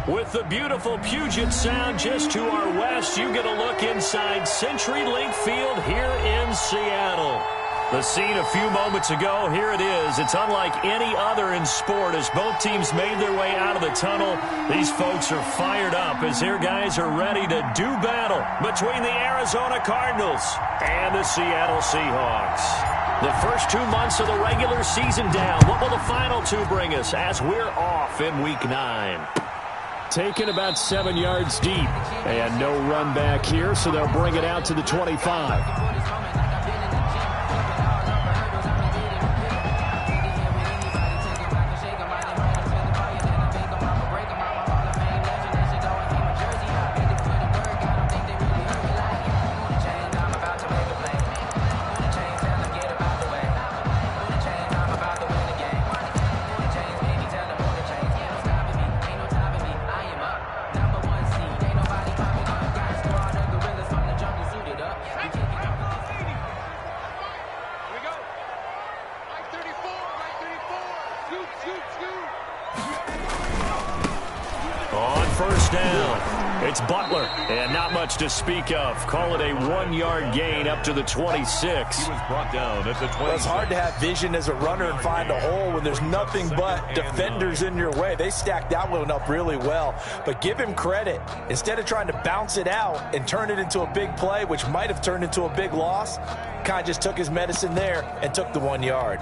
With the beautiful Puget Sound just to our west, you get a look inside CenturyLink Field here in Seattle. The scene a few moments ago, here it is. It's unlike any other in sport as both teams made their way out of the tunnel. These folks are fired up as their guys are ready to do battle between the Arizona Cardinals and the Seattle Seahawks. The first 2 months of the regular season down. What will the final two bring us as we're off in Week 9? Taken about 7 yards deep. And no run back here, so they'll bring it out to the 25. It's Butler, and not much to speak of. Call it a 1-yard gain up to the 26. He was brought down at the 20. Well, it's hard to have vision as a runner and find a hole when there's nothing but defenders in your way. They stacked that one up really well. But give him credit. Instead of trying to bounce it out and turn it into a big play, which might have turned into a big loss, kind of just took his medicine there and took the 1 yard.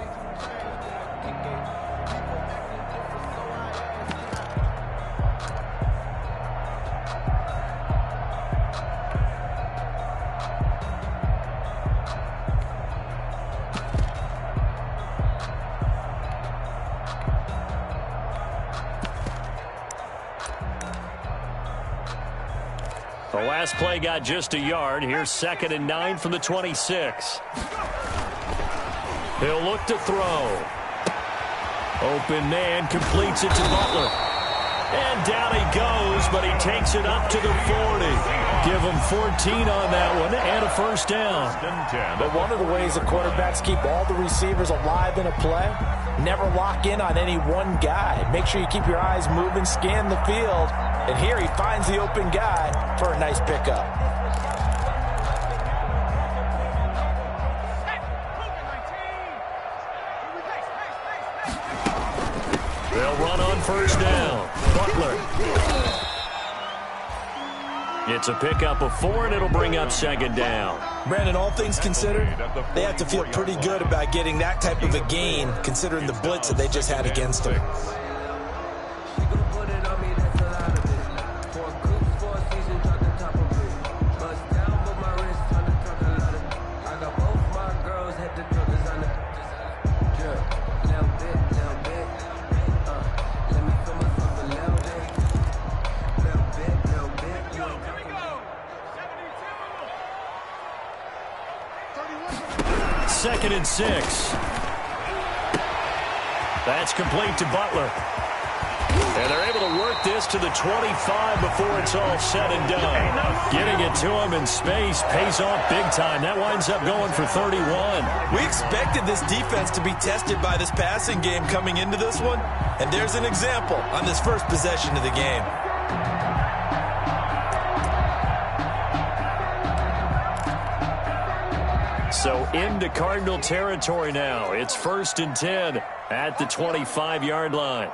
The last play got just a yard. Here's 2nd and 9 from the 26. He'll look to throw. Open man completes it to Butler. And down he goes, but he takes it up to the 40. Give him 14 on that one and a first down. But one of the ways the quarterbacks keep all the receivers alive in a play, never lock in on any one guy. Make sure you keep your eyes moving, scan the field. And here he finds the open guy for a nice pickup. They'll run on first down. Butler. It's a pickup of 4, and it'll bring up 2nd down. Brandon, all things considered, they have to feel pretty good about getting that type of a gain, considering the blitz that they just had against them. Second and 6. That's complete to Butler. And they're able to work this to the 25 before it's all said and done. Getting it to him in space pays off big time. That winds up going for 31. We expected this defense to be tested by this passing game coming into this one. And there's an example on this first possession of the game. So into Cardinal territory now. It's 1st and 10 at the 25-yard line.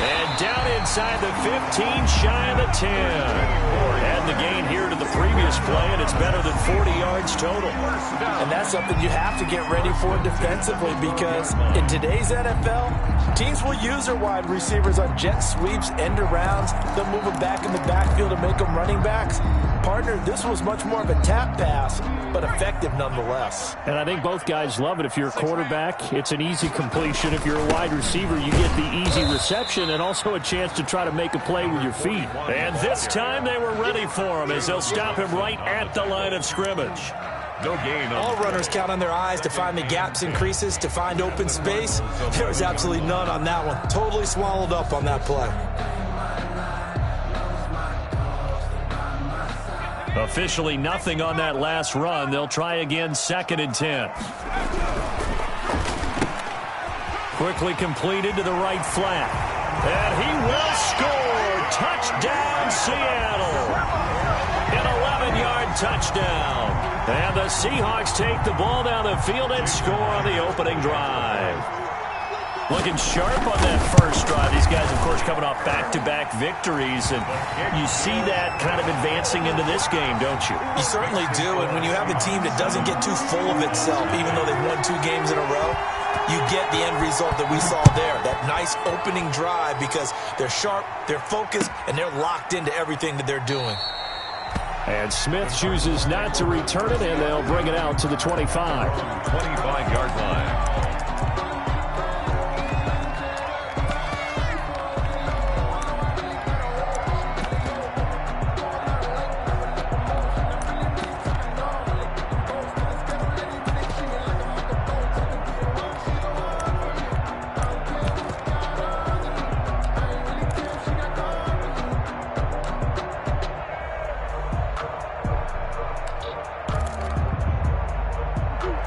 And down inside the 15, shy of the 10. And the gain here to the previous play, and it's better than 40 yards total. And that's something you have to get ready for defensively, because in today's NFL, teams will use their wide receivers on jet sweeps, end arounds. They'll move them back in the backfield to make them running backs. Partner, this was much more of a tap pass, but effective nonetheless. And I think both guys love it. If you're a quarterback, it's an easy completion. If you're a wide receiver, you get the easy reception and also a chance to try to make a play with your feet. And this time they were ready for him as they'll stop him right at the line of scrimmage. No gain. All runners count on their eyes to find the gaps and creases, to find open space. There was absolutely none on that one. Totally swallowed up on that play. Officially nothing on that last run. They'll try again, 2nd and 10. Quickly completed to the right flat. And he will score. Touchdown, Seattle. An 11-yard touchdown. And the Seahawks take the ball down the field and score on the opening drive. Looking sharp on that first drive. These guys, of course, coming off back-to-back victories. And you see that kind of advancing into this game, don't you? You certainly do. And when you have a team that doesn't get too full of itself, even though they've won 2 games in a row, you get the end result that we saw there. That nice opening drive because they're sharp, they're focused, and they're locked into everything that they're doing. And Smith chooses not to return it, and they'll bring it out to the 25. 25-yard line.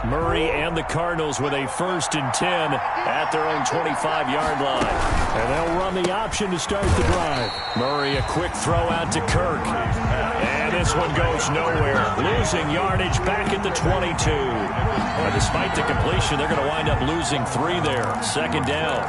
Murray and the Cardinals with a 1st and 10 at their own 25-yard line. And they'll run the option to start the drive. Murray, a quick throw out to Kirk. And this one goes nowhere. Losing yardage back at the 22. But despite the completion, they're going to wind up losing 3 there. 2nd down.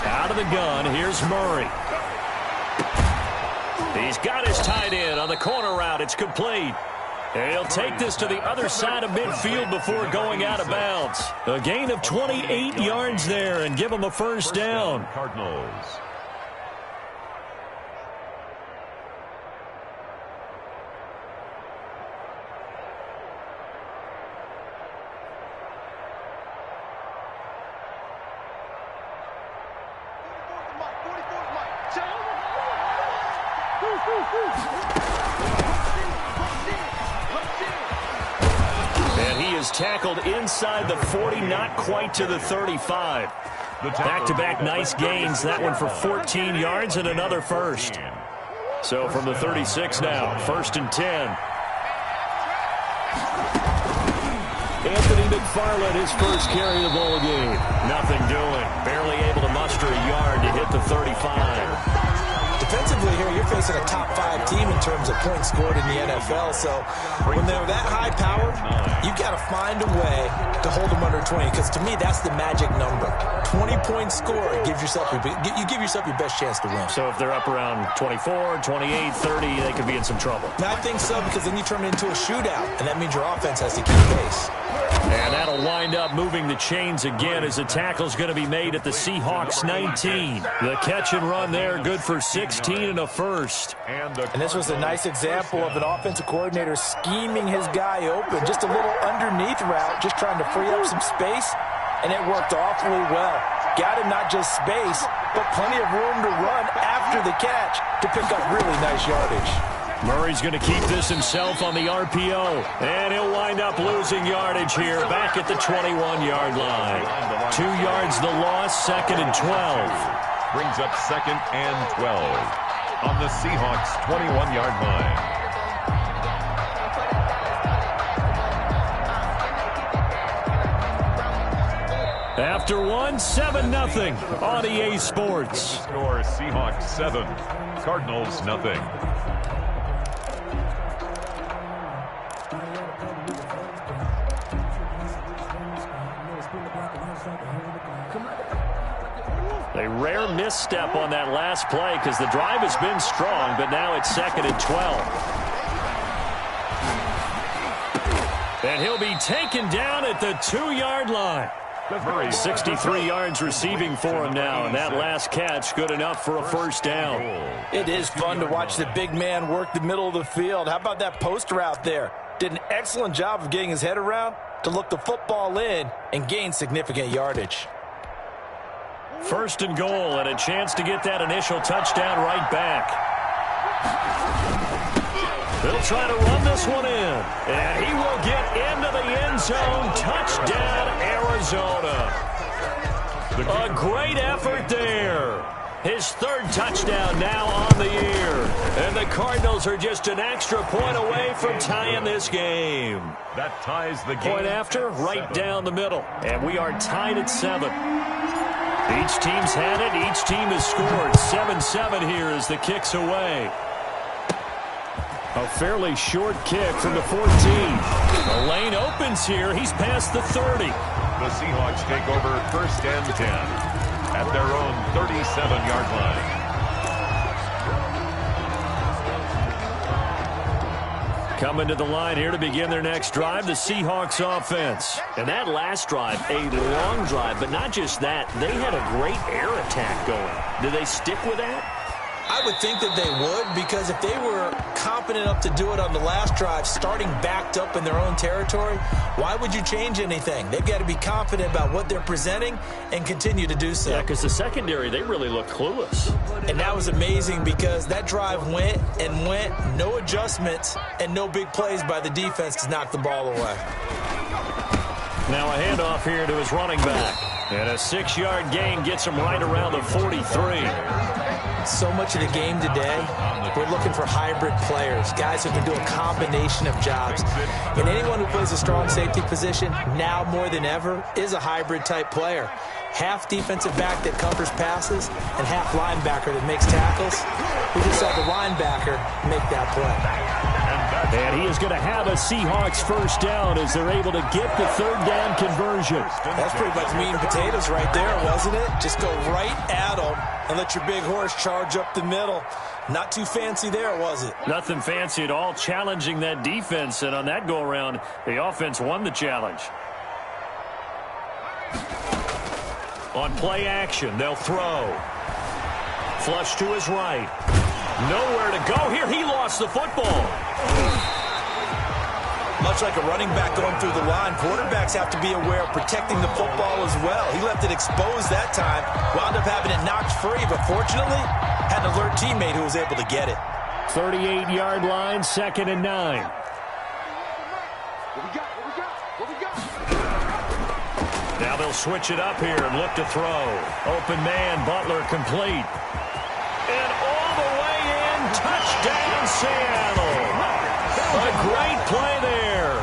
Out of the gun, here's Murray. He's got his tight end on the corner route. It's complete. And he'll take this to the other side of midfield before going out of bounds. A gain of 28 yards there and give him a 1st down. Cardinals. And he is tackled inside the 40, not quite to the 35. Back-to-back nice gains. That one for 14 yards and another 1st. So from the 36 now, 1st and 10. Anthony McFarland, his first carry of the ball game. Nothing doing. Barely able to muster a yard to hit the 35. Defensively here, you're facing a top 5 team in terms of points scored in the NFL. So when they're that high powered, you've got to find a way to hold them under 20. Because to me, that's the magic number. 20 points scored gives yourself you give yourself your best chance to win. So if they're up around 24, 28, 30, they could be in some trouble. I think so, because then you turn it into a shootout, and that means your offense has to keep pace. And that'll wind up moving the chains again as the tackle's going to be made at the Seahawks 19. The catch and run there, good for 16 and a 1st. And this was a nice example of an offensive coordinator scheming his guy open. Just a little underneath route, just trying to free up some space, and it worked awfully well. Got him not just space, but plenty of room to run after the catch to pick up really nice yardage. Murray's going to keep this himself on the RPO, and he'll wind up losing yardage here back at the 21-yard line. 2 yards the loss, 2nd and 12. Brings up 2nd and 12 on the Seahawks 21-yard line. After one, 7-0 on EA Sports. Score Seahawks 7, Cardinals nothing. A rare misstep on that last play because the drive has been strong, but now it's 2nd and 12. And he'll be taken down at the 2-yard line. 63 yards receiving for him now, and that last catch good enough for a 1st down. It is fun to watch the big man work the middle of the field. How about that post route there? Did an excellent job of getting his head around to look the football in and gain significant yardage. 1st and goal, and a chance to get that initial touchdown right back. They'll try to run this one in. And he will get into the end zone. Touchdown, Arizona. A great effort there. His third touchdown now on the year. And the Cardinals are just an extra point away from tying this game. That ties the game. Point after, right down the middle. And we are tied at 7. Each team's had it. Each team has scored. 7-7 here as the kick's away. A fairly short kick from the 14. The lane opens here. He's past the 30. The Seahawks take over 1st and 10 at their own 37-yard line. Coming to the line here to begin their next drive, the Seahawks offense. And that last drive, a long drive, but not just that. They had a great air attack going. Do they stick with that? I would think that they would, because if they were competent enough to do it on the last drive, starting backed up in their own territory, why would you change anything? They've got to be confident about what they're presenting and continue to do so. Yeah, because the secondary, they really look clueless. And that was amazing because that drive went and went, no adjustments, and no big plays by the defense to knock the ball away. Now a handoff here to his running back. And a 6-yard gain gets him right around the 43. So much of the game today, we're looking for hybrid players, guys who can do a combination of jobs. And anyone who plays a strong safety position, now more than ever, is a hybrid type player. Half defensive back that covers passes and half linebacker that makes tackles. We just saw the linebacker make that play. And he is going to have a Seahawks first down as they're able to get the third down conversion. That's pretty much meat and potatoes right there, wasn't it? Just go right at them and let your big horse charge up the middle. Not too fancy there, was it? Nothing fancy at all, challenging that defense. And on that go-around, the offense won the challenge. On play action, they'll throw. Flush to his right. Nowhere to go here. He lost the football. Much like a running back going through the line, quarterbacks have to be aware of protecting the football as well. He left it exposed that time, wound up having it knocked free, but fortunately, had an alert teammate who was able to get it. 38-yard line, 2nd and 9. Now they'll switch it up here and look to throw. Open man, Butler complete. And all the way in, touchdown Seattle. A great play there.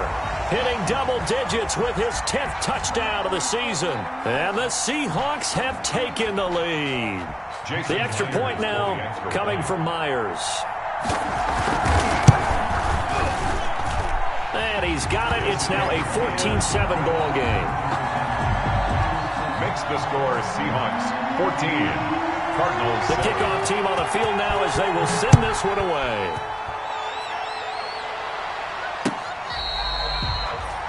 Hitting double digits with his 10th touchdown of the season. And the Seahawks have taken the lead. The extra point now coming from Myers. And he's got it. It's now a 14-7 ball game. Makes the score Seahawks 14. Cardinals. The kickoff team on the field now as they will send this one away.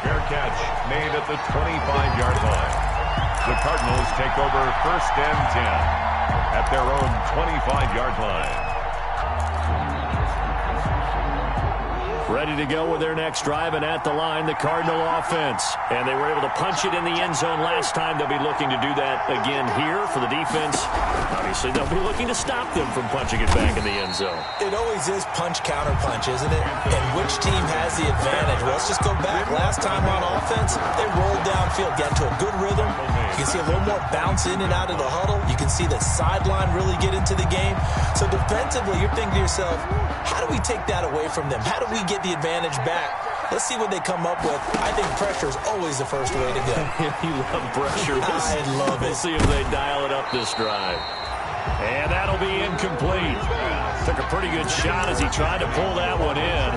Fair catch made at the 25-yard line. The Cardinals take over 1st and 10 at their own 25-yard line. Ready to go with their next drive, and at the line, the Cardinal offense. And they were able to punch it in the end zone last time. They'll be looking to do that again here for the defense. Obviously, they'll be looking to stop them from punching it back in the end zone. It always is punch-counter-punch, isn't it? And which team has the advantage? Well, let's just go back. Last time on offense, they rolled downfield, got into a good rhythm. You can see a little more bounce in and out of the huddle. You can see the sideline really get into the game. So defensively, you're thinking to yourself, how do we take that away from them? How do we get the advantage back? Let's see what they come up with. I think pressure is always the first way to go. You love pressure. I love it. We'll see if they dial it up this drive. And that'll be incomplete. Took a pretty good shot as he tried to pull that one in.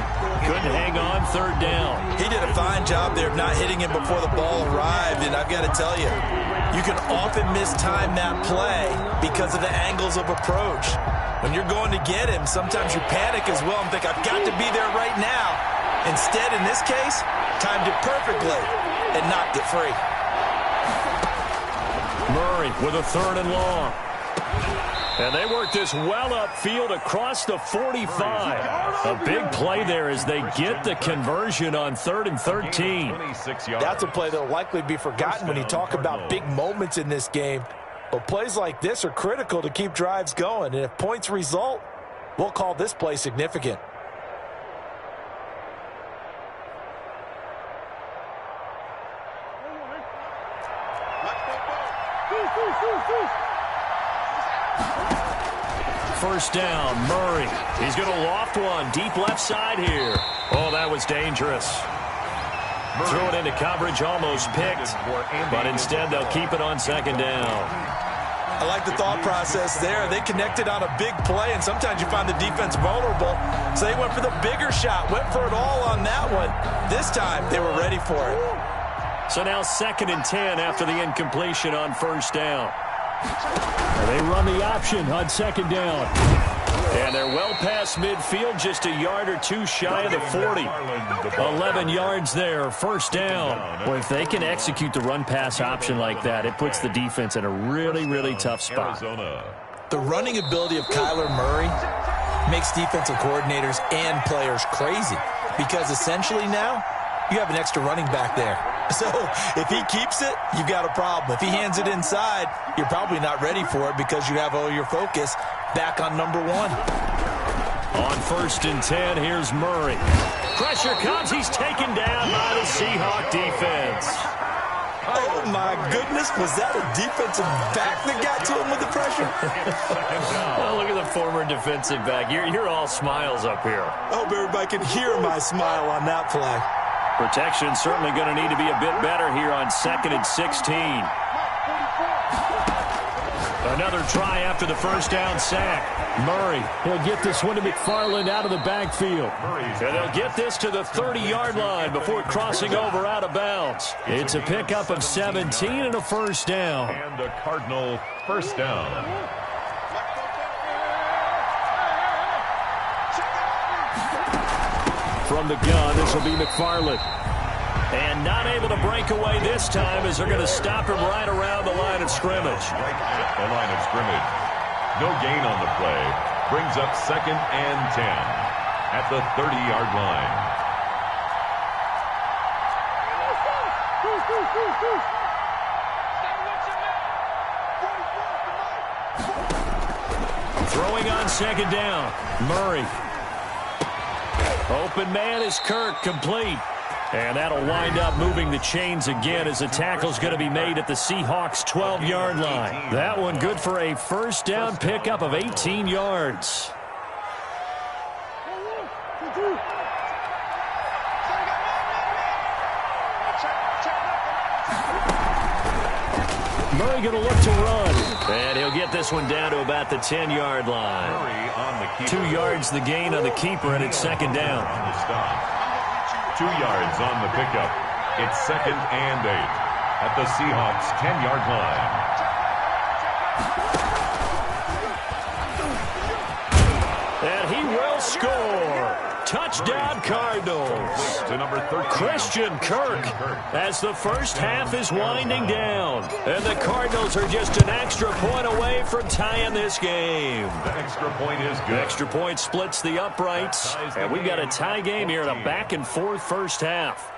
Couldn't hang on 3rd down. He did a fine job there of not hitting him before the ball arrived, and I've got to tell you, you can often mistime that play because of the angles of approach. When you're going to get him, sometimes you panic as well and think, I've got to be there right now. Instead, in this case, timed it perfectly and knocked it free. Murray with a 3rd and long. And they work this well upfield across the 45. A big play there as they get the conversion on 3rd and 13. That's a play that will likely be forgotten when you talk about big moments in this game. But plays like this are critical to keep drives going. And if points result, we'll call this play significant. First down, Murray. He's going to loft one deep left side here. Oh, that was dangerous. Threw it into coverage, almost picked, but instead they'll keep it on second down. I like the thought process there. They connected on a big play, and sometimes you find the defense vulnerable. So they went for the bigger shot, went for it all on that one. This time, they were ready for it. So now 2nd and 10 after the incompletion on first down. They run the option on second down. And they're well past midfield, just a yard or two shy of the 40. 11 yards there, first down. Well, if they can execute the run-pass option like that, it puts the defense in a really, really tough spot. The running ability of Kyler Murray makes defensive coordinators and players crazy because essentially now you have an extra running back there. So if he keeps it, you've got a problem. If he hands it inside, you're probably not ready for it because you have all your focus back on number one. On 1st and 10, here's Murray. Pressure comes. He's taken down by the Seahawk defense. Oh, my goodness. Was that a defensive back that got to him with the pressure? Oh, look at the former defensive back. You're all smiles up here. I hope everybody can hear my smile on that play. Protection certainly going to need to be a bit better here on 2nd and 16. Another try after the first down sack. Murray, he'll get this one to McFarland out of the backfield. And they'll get this to the 30-yard line before crossing over out of bounds. It's a pickup of 17 and a first down. And a Cardinal first down. From the gun, this will be McFarland. And not able to break away this time as they're going to stop him right around the line of scrimmage. Right at the line of scrimmage. No gain on the play. Brings up 2nd and 10 at the 30-yard line. Throwing on second down. Murray. Open man is Kirk, complete. And that'll wind up moving the chains again as the tackle's going to be made at the Seahawks' 12-yard line. That one good for a first down pickup of 18 yards. Murray going to look to run. And he'll get this one down to about the 10-yard line. 2 yards the gain on the keeper, and it's second down. 2 yards on the pickup. It's 2nd and 8 at the Seahawks' 10-yard line. And he will score. Touchdown, Cardinals. To number 13. Christian Kirk as the first half is winding down. And the Cardinals are just an extra point away from tying this game. The extra point is good. The extra point splits the uprights. And we've got a tie game here in a back-and-forth first half.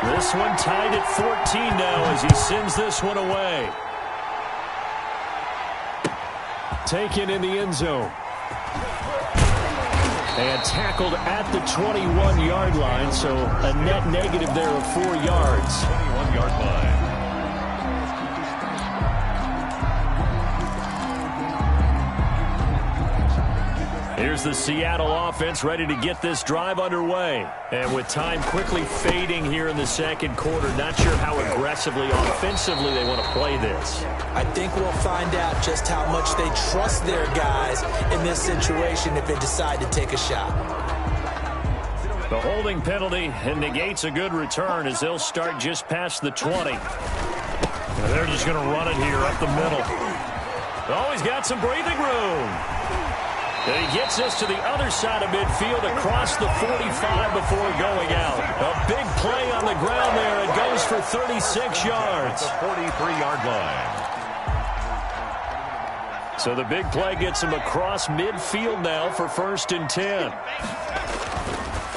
This one tied at 14 now as he sends this one away. Taken in the end zone. And tackled at the 21-yard line, so a net negative there of 4 yards. 21-yard line. Here's the Seattle offense ready to get this drive underway. And with time quickly fading here in the second quarter, not sure how aggressively, offensively they want to play this. I think we'll find out just how much they trust their guys in this situation if they decide to take a shot. The holding penalty negates a good return as they'll start just past the 20. And they're just going to run it here up the middle. Oh, he's got some breathing room. And he gets this to the other side of midfield across the 45 before going out. A big play on the ground there. It goes for 36 yards. The 43-yard line. So the big play gets him across midfield now for 1st and 10.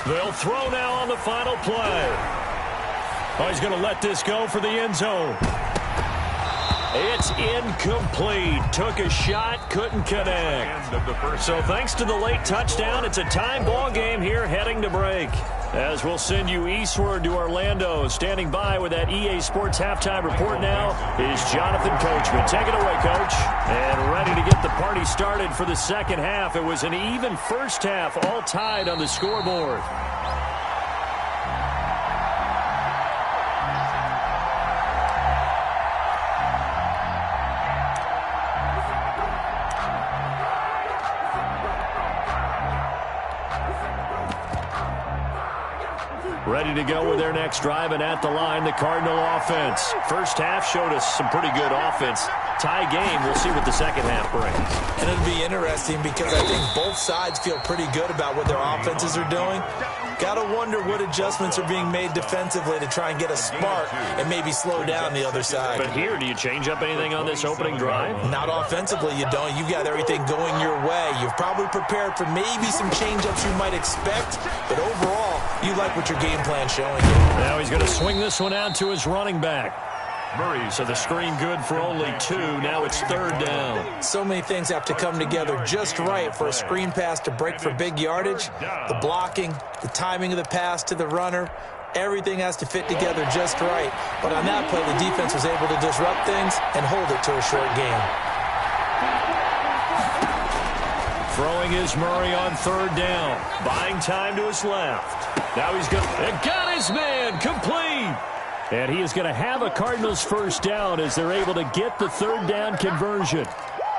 They'll throw now on the final play. Oh, he's going to let this go for the end zone. It's incomplete. Took a shot, couldn't connect. So thanks to the late touchdown, it's a tie ball game here heading to break. As we'll send you eastward to Orlando. Standing by with that EA Sports halftime report now is Jonathan Coachman. Take it away, Coach. And ready to get the party started for the second half. It was an even first half, all tied on the scoreboard. Ready to go with their next drive, and at the line, the Cardinal offense. First half showed us some pretty good offense. Tie game, we'll see what the second half brings. And it'll be interesting because I think both sides feel pretty good about what their offenses are doing. Got to wonder what adjustments are being made defensively to try and get a spark and maybe slow down the other side. But here, do you change up anything on this opening drive? Not offensively, you don't. You've got everything going your way. You've probably prepared for maybe some change-ups you might expect, but overall, you like what your game plan's showing you. Now he's going to swing this one out to his running back. Murray, so the screen good for only 2. Now it's third down. So many things have to come together just right for a screen pass to break for big yardage. The blocking, the timing of the pass to the runner, everything has to fit together just right. But on that play, the defense was able to disrupt things and hold it to a short gain. Throwing is Murray on third down. Buying time to his left. Now he's got his man complete. And he is going to have a Cardinals first down as they're able to get the third down conversion.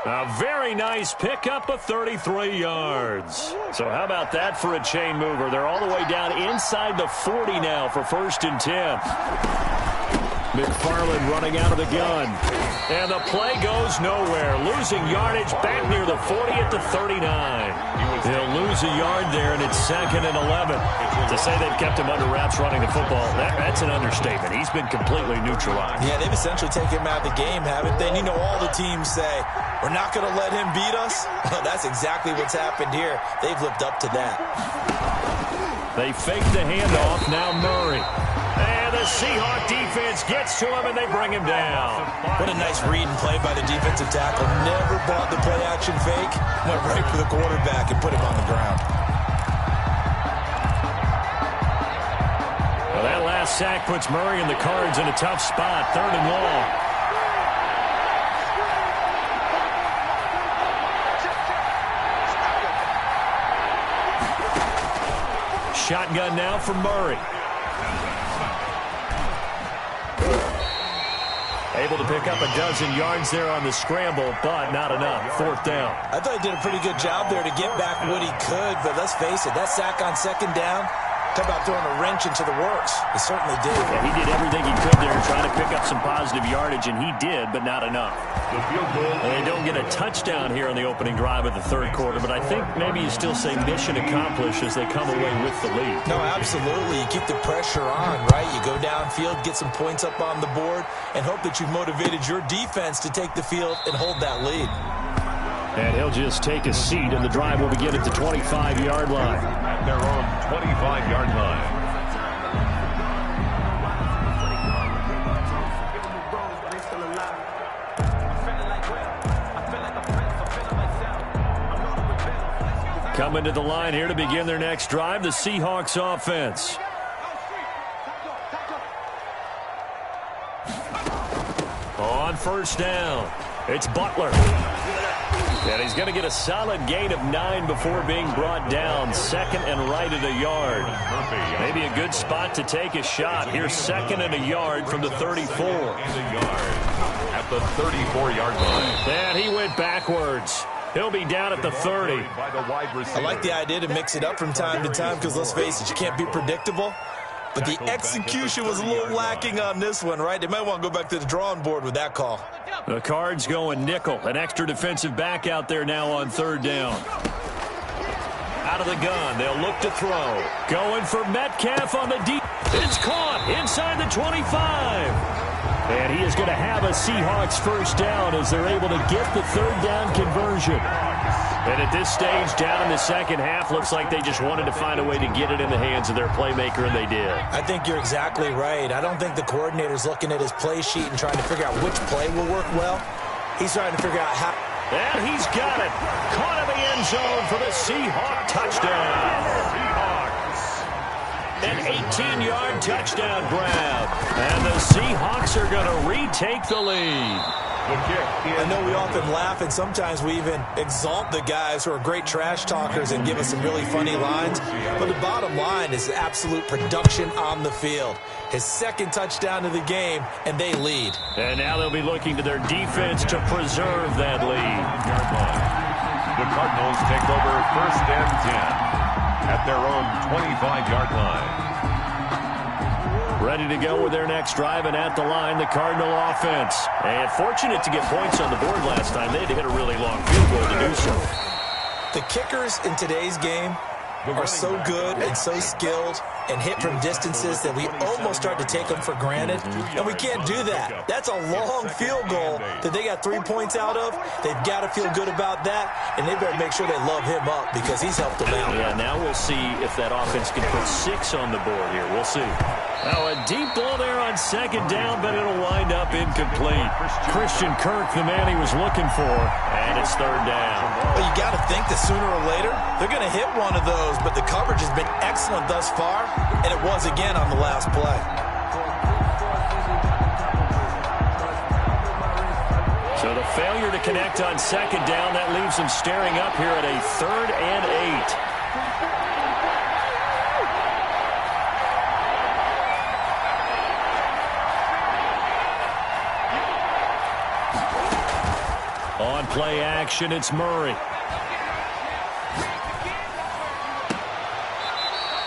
A very nice pickup of 33 yards. So how about that for a chain mover? They're all the way down inside the 40 now for 1st and 10. McFarland running out of the gun. And the play goes nowhere. Losing yardage back near the 40 at the 39. They'll lose a yard there, and it's 2nd and 11. To say they've kept him under wraps running the football, that's an understatement. He's been completely neutralized. Yeah, they've essentially taken him out of the game, haven't they? And you know all the teams say, we're not going to let him beat us. Well, that's exactly what's happened here. They've lived up to that. They fake the handoff. Now Murray. And the Seahawk defense gets to him, and they bring him down. What a nice read and play by the defensive tackle. Never bought the play-action fake. Went right for the quarterback and put him on the ground. Well, that last sack puts Murray and the Cards in a tough spot. 3rd and long. Shotgun now for Murray. Able to pick up a dozen yards there on the scramble, but not enough. 4th down. I thought he did a pretty good job there to get back what he could, but let's face it, that sack on 2nd down, talk about throwing a wrench into the works. He certainly did. Yeah, he did everything he could there trying to pick up some positive yardage, and he did, but not enough. And they don't get a touchdown here on the opening drive of the 3rd quarter, but I think maybe you still say mission accomplished as they come away with the lead. No, absolutely. You keep the pressure on, right? You go downfield, get some points up on the board, and hope that you've motivated your defense to take the field and hold that lead. And he'll just take a seat, and the drive will begin at the 25-yard line. At their own 25-yard line. Coming to the line here to begin their next drive, the Seahawks offense. On 1st down, it's Butler. And he's going to get a solid gain of 9 before being brought down. 2nd and right at a yard. Maybe a good spot to take a shot. Here's 2nd and a yard from the 34. At the 34-yard line. And he went backwards. He'll be down at the 30. I like the idea to mix it up from time to time because, let's face it, you can't be predictable. But the execution was a little lacking on this one, right? They might want to go back to the drawing board with that call. The Cards going nickel. An extra defensive back out there now on 3rd down. Out of the gun. They'll look to throw. Going for Metcalf on the deep. It's caught inside the 25. And he is going to have a Seahawks first down as they're able to get the third down conversion. And at this stage, down in the second half, looks like they just wanted to find a way to get it in the hands of their playmaker, and they did. I think you're exactly right. I don't think the coordinator's looking at his play sheet and trying to figure out which play will work well. He's trying to figure out how. And he's got it. Caught in the end zone for the Seahawk touchdown. An 18-yard touchdown grab. And the Seahawks are going to retake the lead. I know we often laugh, and sometimes we even exalt the guys who are great trash talkers and give us some really funny lines. But the bottom line is absolute production on the field. His second touchdown of the game, and they lead. And now they'll be looking to their defense to preserve that lead. The Cardinals take over first and 10 at their own 25-yard line. Ready to go with their next drive, and at the line, the Cardinal offense. And fortunate to get points on the board last time. They had to hit a really long field goal to do so. The kickers in today's game are so good and so skilled and hit from distances that we almost start to take them for granted, and we can't do that. That's a long field goal that they got 3 points out of. They've got to feel good about that, and they better make sure they love him up because he's helped them out. Yeah, now we'll see if that offense can put 6 on the board here. We'll see. Now a deep ball there on second down, but it'll wind up incomplete. Christian Kirk, the man he was looking for, and it's third down. Well, you got to think that sooner or later they're going to hit one of those, but the coverage has been excellent thus far, and it was again on the last play. So the failure to connect on second down, that leaves them staring up here at a 3rd and 8. On play action, it's Murray.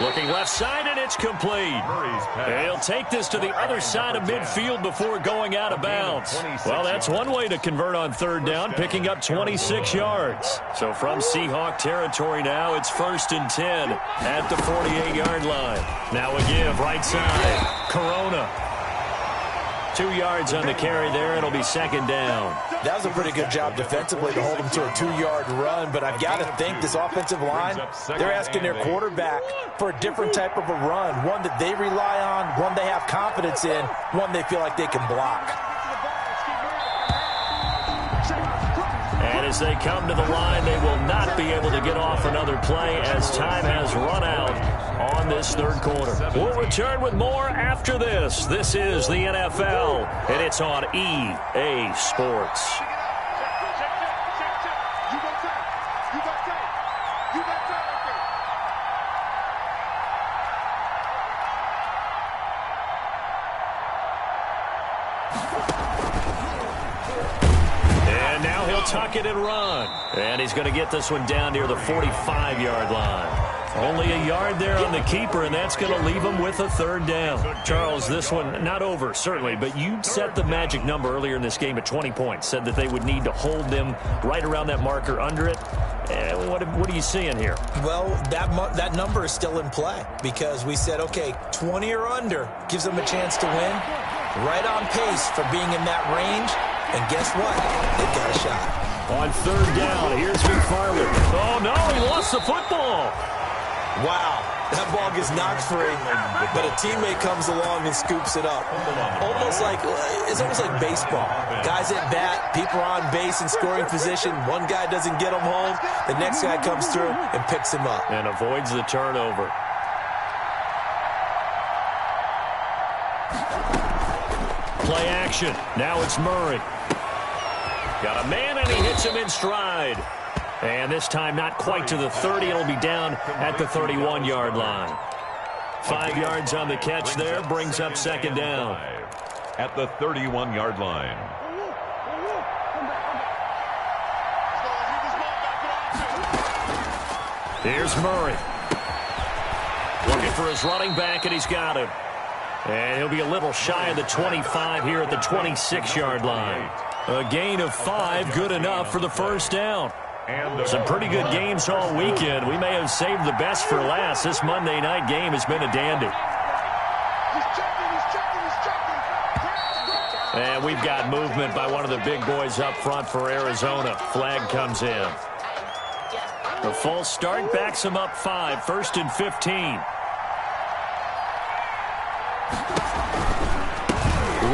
Looking left side, and it's complete. He'll take this to the other side of midfield before going out of bounds. Well, that's one way to convert on third down, picking up 26 yards. So from Seahawk territory now, it's 1st and 10 at the 48-yard line. Now a give, right side. Corona. 2 yards on the carry there. It'll be second down. That was a pretty good job defensively to hold them to a 2-yard run, but I've got to think this offensive line, they're asking their quarterback for a different type of a run, one that they rely on, one they have confidence in, one they feel like they can block. And as they come to the line, they will not be able to get off another play as time has run out on this third quarter. We'll return with more after this. This is the NFL, and it's on EA Sports. And now he'll tuck it and run. And he's going to get this one down near the 45-yard line. Only a yard there on the keeper, and that's going to leave him with a third down. Charles, this one not over, certainly, but you set the magic number earlier in this game at 20 points, said that they would need to hold them right around that marker under it. What are you seeing here? Well, that number is still in play because we said, okay, 20 or under gives them a chance to win. Right on pace for being in that range, and guess what? They've got a shot. On third down, here's McFarland. Oh, no, he lost the football. Wow, that ball gets knocked free, but a teammate comes along and scoops it up. It's almost like baseball. Guys at bat, people are on base in scoring position. One guy doesn't get them home. The next guy comes through and picks him up. And avoids the turnover. Play action. Now it's Murray. Got a man, and he hits him in stride. And this time not quite to the 30. It'll be down at the 31-yard line. 5 yards on the catch there. Brings up second down. At the 31-yard line. Here's Murray. Looking for his running back, and he's got him. And he'll be a little shy of the 25 here at the 26-yard line. A gain of 5, good enough for the first down. Some pretty good games all weekend. We may have saved the best for last. This Monday night game has been a dandy. And we've got movement by one of the big boys up front for Arizona. Flag comes in. The false start backs him up 5, 1st and 15.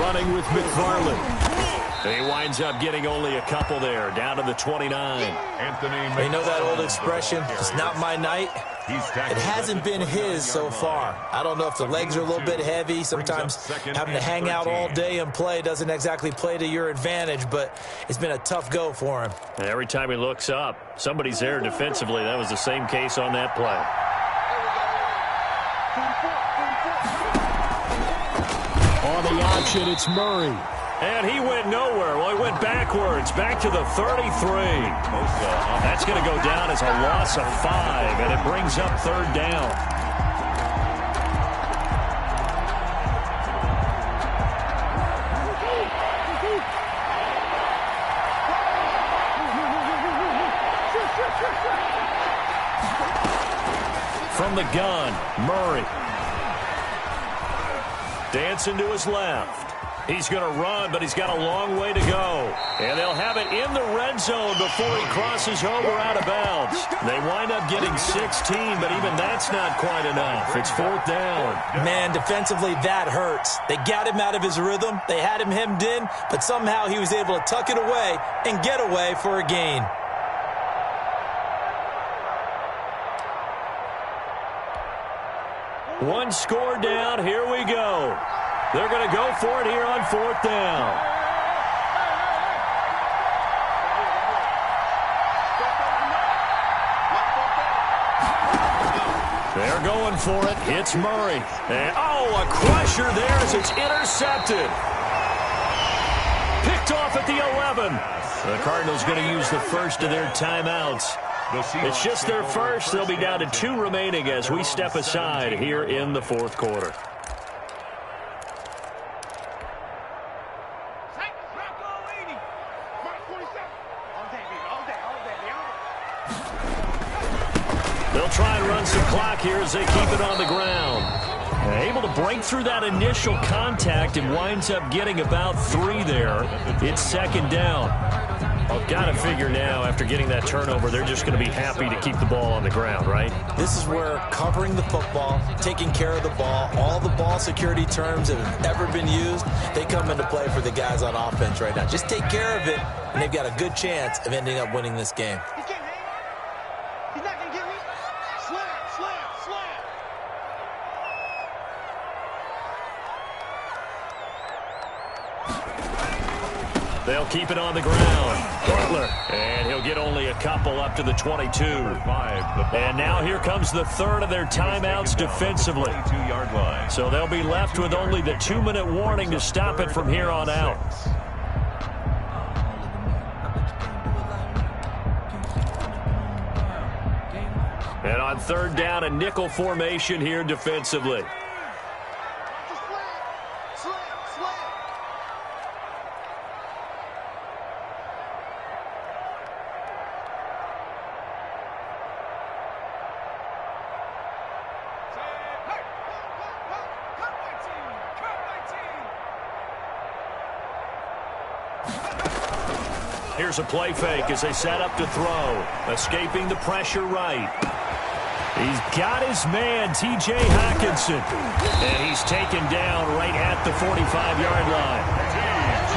Running with McFarland. He winds up getting only a couple there, down to the 29. You know that old expression, it's not my night? It hasn't been his so far. I don't know if the legs are a little bit heavy. Sometimes having to hang out all day and play doesn't exactly play to your advantage, but it's been a tough go for him. And every time he looks up, somebody's there defensively. That was the same case on that play. On the option, it's Murray. And he went nowhere. Well, he went backwards, back to the 33. That's going to go down as a loss of 5, and it brings up 3rd down. From the gun, Murray. Dancing to his left. He's going to run, but he's got a long way to go. And they'll have it in the red zone before he crosses over out of bounds. They wind up getting 16, but even that's not quite enough. It's 4th down. Man, defensively, that hurts. They got him out of his rhythm. They had him hemmed in, but somehow he was able to tuck it away and get away for a gain. One score down. Here we go. They're going to go for it here on 4th down. They're going for it. It's Murray. And, a crusher there as it's intercepted. Picked off at the 11. The Cardinals going to use the first of their timeouts. It's just their first. They'll be down to 2 remaining as we step aside here in the 4th quarter. They'll try and run some clock here as they keep it on the ground. Able to break through that initial contact and winds up getting about 3 there. It's 2nd down. I've got to figure now, after getting that turnover, they're just going to be happy to keep the ball on the ground, right? This is where covering the football, taking care of the ball, all the ball security terms that have ever been used, they come into play for the guys on offense right now. Just take care of it, and they've got a good chance of ending up winning this game. He's not going to get me. Slam. They'll keep it on the ground. Butler. And he'll get only a couple up to the 22. And now here comes the 3rd of their timeouts defensively. So they'll be left with only the 2-minute warning to stop it from here on out. And on 3rd down, a nickel formation here defensively. Here's a play fake as they set up to throw. Escaping the pressure right. He's got his man, T.J. Hockenson. And he's taken down right at the 45-yard line.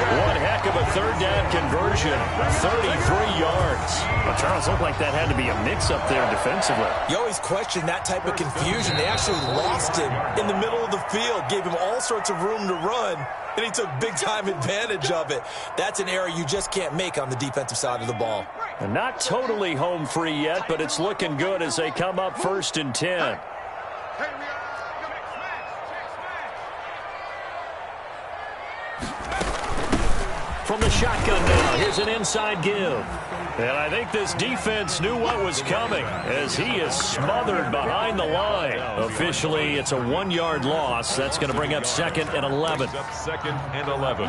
One heck of a 3rd down conversion. 33 yards. Well, Charles, looked like that had to be a mix-up there defensively. You always question that type of confusion. They actually lost him in the middle of the field, gave him all sorts of room to run, and he took big-time advantage of it. That's an error you just can't make on the defensive side of the ball. And not totally home free yet, but it's looking good as they come up 1st and 10. From the shotgun now, here's an inside give. And I think this defense knew what was coming as he is smothered behind the line. Officially, it's a 1-yard loss. That's going to bring up 2nd and 11. 2nd and 11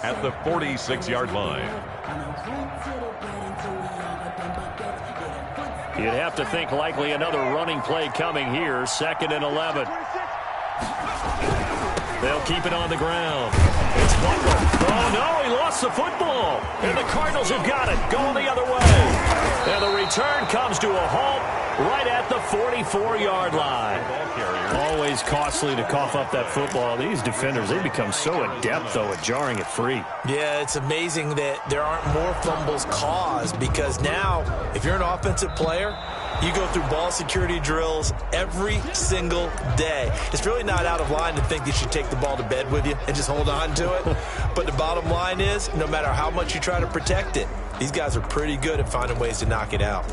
at the 46-yard line. You'd have to think likely another running play coming here. 2nd and 11. They'll keep it on the ground. It's Butler. Oh, no, he lost the football. And the Cardinals have got it, going the other way. And the return comes to a halt right at the 44-yard line. Always costly to cough up that football. These defenders, they become so adept, though, at jarring it free. Yeah, it's amazing that there aren't more fumbles caused, because now, if you're an offensive player, you go through ball security drills every single day. It's really not out of line to think you should take the ball to bed with you and just hold on to it. But the bottom line is, no matter how much you try to protect it, these guys are pretty good at finding ways to knock it out.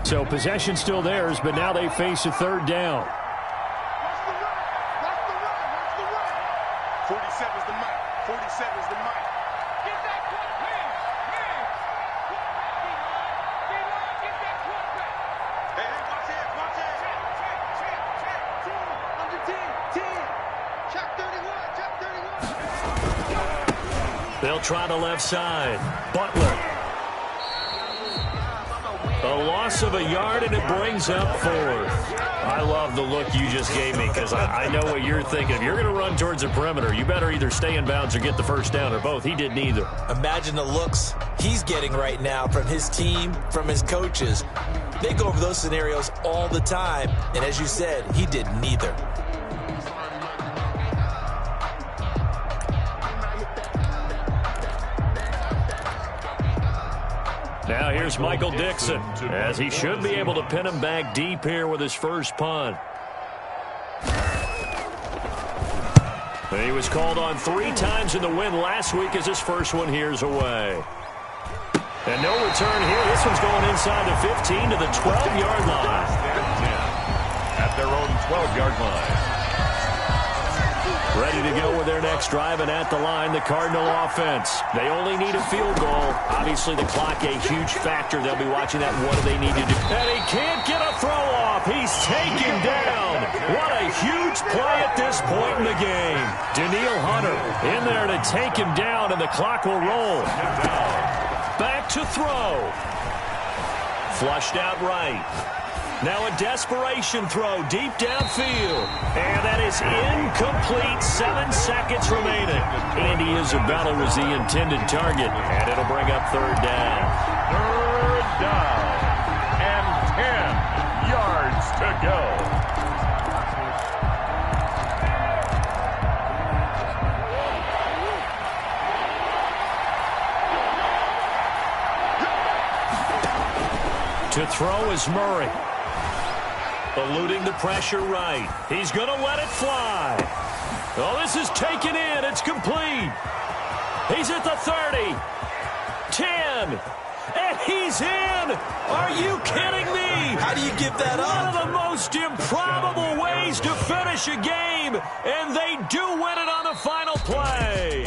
So possession still theirs, but now they face a third down. Watch the run. Watch the run. Watch the run. 47's the mic. 47's the mic. Get that quarterback. Man. D-line, get that quarterback. Hey, watch it. Watch it. Check. 10. Under 10. 10. Check 31. Check 31. They'll try the left side. Butler. A loss of a yard, and it brings up fourth. I love the look you just gave me, because I know what you're thinking. If you're going to run towards the perimeter, you better either stay in bounds or get the first down, or both. He did neither. Imagine the looks he's getting right now from his team, from his coaches. They go over those scenarios all the time, and as you said, he did neither. Now here's Michael Dixon, as he should be able to pin him back deep here with his first punt. And he was called on 3 times in the win last week, as his first one here's away. And no return here. This one's going inside the 15 to the 12-yard line. At their own 12-yard line. Ready to go with their next drive, and at the line, the Cardinal offense. They only need a field goal. Obviously, the clock a huge factor. They'll be watching that. What do they need to do? And he can't get a throw off. He's taken down. What a huge play at this point in the game. Daniil Hunter in there to take him down, and the clock will roll. Back to throw. Flushed out right. Now a desperation throw deep downfield. And that is incomplete. 7 seconds remaining. Andy Isabella was the intended target. And it'll bring up third down. Third down. And 10 yards to go. To throw is Murray. Eluding the pressure right. He's going to let it fly. Oh, this is taken in. It's complete. He's at the 30. 10. And he's in. Are you kidding me? How do you give that up? One of the most improbable ways to finish a game. And they do win it on the final play.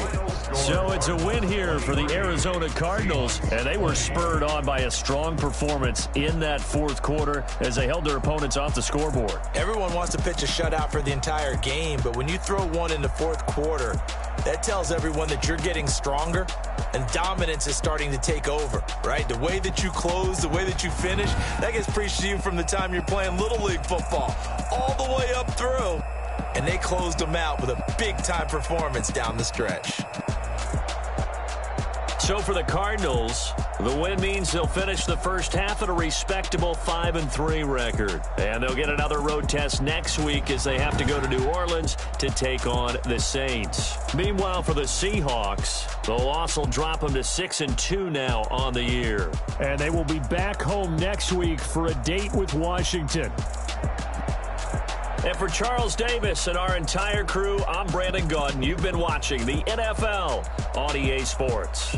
So it's a win here for the Arizona Cardinals, and they were spurred on by a strong performance in that fourth quarter as they held their opponents off the scoreboard. Everyone wants to pitch a shutout for the entire game, but when you throw one in the fourth quarter, that tells everyone that you're getting stronger and dominance is starting to take over, right? The way that you close, the way that you finish, that gets preached to you from the time you're playing Little League football all the way up through. And they closed them out with a big-time performance down the stretch. So for the Cardinals, the win means they'll finish the first half at a respectable 5-3 record. And they'll get another road test next week as they have to go to New Orleans to take on the Saints. Meanwhile, for the Seahawks, the loss will drop them to 6-2 now on the year. And they will be back home next week for a date with Washington. And for Charles Davis and our entire crew, I'm Brandon Gaudin. You've been watching the NFL on EA Sports.